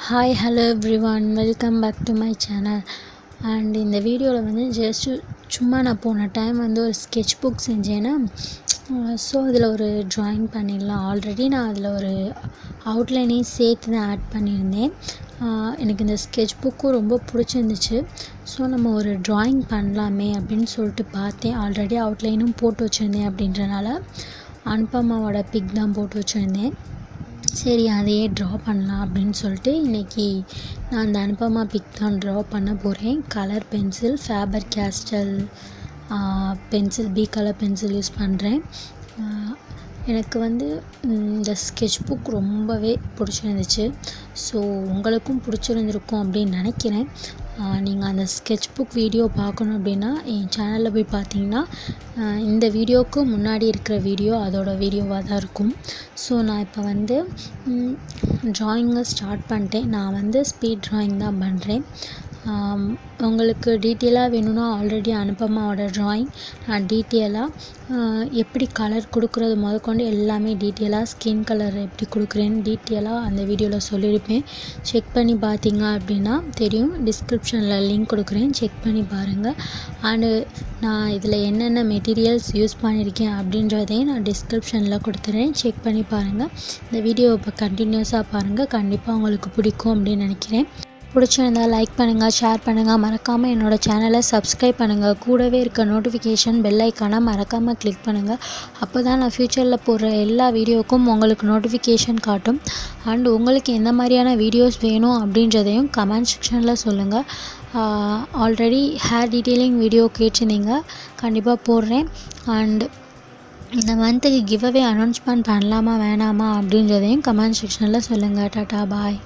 Hi, hello everyone, welcome back to my channel. And இந்த வீடியோவில் வந்து ஜஸ்ட் சும்மா நான் போன டைம் வந்து ஒரு ஸ்கெட்ச்புக் செஞ்சேன்னா ஸோ அதில் ஒரு ட்ராயிங் பண்ணிடலாம். ஆல்ரெடி நான் அதில் ஒரு அவுட்லைனையும் சேர்த்து தான் ஆட் பண்ணியிருந்தேன். எனக்கு இந்த ஸ்கெட்ச்புக்கும் ரொம்ப பிடிச்சிருந்துச்சு. ஸோ நம்ம ஒரு ட்ராயிங் பண்ணலாமே அப்படின்னு சொல்லிட்டு பார்த்தேன். ஆல்ரெடி அவுட்லைனும் போட்டு வச்சுருந்தேன். அப்படின்றனால அனுப்பமாவோட பிக் தான் போட்டு வச்சுருந்தேன். சரி அதையே ட்ரா பண்ணலாம் அப்படின்னு சொல்லிட்டு இன்றைக்கி நான் அந்த அனுப்பமா பிக் தான் ட்ரா பண்ண போகிறேன். Colour pencil Faber Castell pencil B colour pencil use பண்ணுறேன். எனக்கு வந்து இந்த ஸ்கெட்ச்புக் ரொம்பவே பிடிச்சிருந்துச்சு. ஸோ உங்களுக்கும் பிடிச்சிருந்துருக்கும் அப்படின்னு நினைக்கிறேன். நீங்கள் அந்த ஸ்கெட்ச்புக் வீடியோ பார்க்கணும் அப்படின்னா என் சேனலில் போய் பார்த்தீங்கன்னா இந்த வீடியோவுக்கு முன்னாடி இருக்கிற வீடியோ அதோட வீடியோவாக தான் இருக்கும். ஸோ நான் இப்போ வந்து ட்ராயிங்கை ஸ்டார்ட் பண்ணிட்டேன். நான் வந்து ஸ்பீட் ட்ராயிங் தான் பண்ணுறேன். உங்களுக்கு டீட்டெயிலாக வேணும்னா ஆல்ரெடி அனுப்பமாவோட ட்ராயிங் நான் டீட்டெயிலாக எப்படி கலர் கொடுக்குறது முதற்கொண்டு எல்லாமே டீட்டெயிலாக ஸ்கின் கலர் எப்படி கொடுக்குறேன்னு டீட்டெயிலாக அந்த வீடியோவில் சொல்லியிருப்பேன். செக் பண்ணி பார்த்தீங்க அப்படின்னா தெரியும். டிஸ்கிரிப்ஷனில் லிங்க் கொடுக்குறேன், செக் பண்ணி பாருங்கள். அண்டு நான் இதில் என்னென்ன மெட்டீரியல்ஸ் யூஸ் பண்ணியிருக்கேன் அப்படின்றதையும் நான் டிஸ்கிரிப்ஷனில் கொடுத்துறேன், செக் பண்ணி பாருங்கள். இந்த வீடியோ இப்போ கண்டினியூஸாக பாருங்கள், கண்டிப்பாக உங்களுக்கு பிடிக்கும் அப்படின்னு நினைக்கிறேன். பிடிச்சிருந்தால் லைக் பண்ணுங்கள், ஷேர் பண்ணுங்கள், மறக்காமல் என்னோடய சேனலை சப்ஸ்கிரைப் பண்ணுங்கள். கூடவே இருக்க நோட்டிஃபிகேஷன் பெல் ஐக்கானை மறக்காமல் கிளிக் பண்ணுங்கள். அப்போ தான் நான் ஃப்யூச்சரில் போடுற எல்லா வீடியோவுக்கும் உங்களுக்கு நோட்டிஃபிகேஷன் காட்டும். அண்ட் உங்களுக்கு எந்த மாதிரியான வீடியோஸ் வேணும் அப்படின்றதையும் கமெண்ட் செக்ஷனில் சொல்லுங்கள். ஆல்ரெடி ஹேர் டீட்டெயிலிங் வீடியோ கேட்டிருந்தீங்க, கண்டிப்பாக போடுறேன். அண்ட் இந்த மந்த்துக்கு கிவ்அவே அனௌன்ஸ்மெண்ட் பண்ணலாமா வேணாமா அப்படின்றதையும் கமெண்ட் செக்ஷனில் சொல்லுங்கள். டாட்டா பாய்.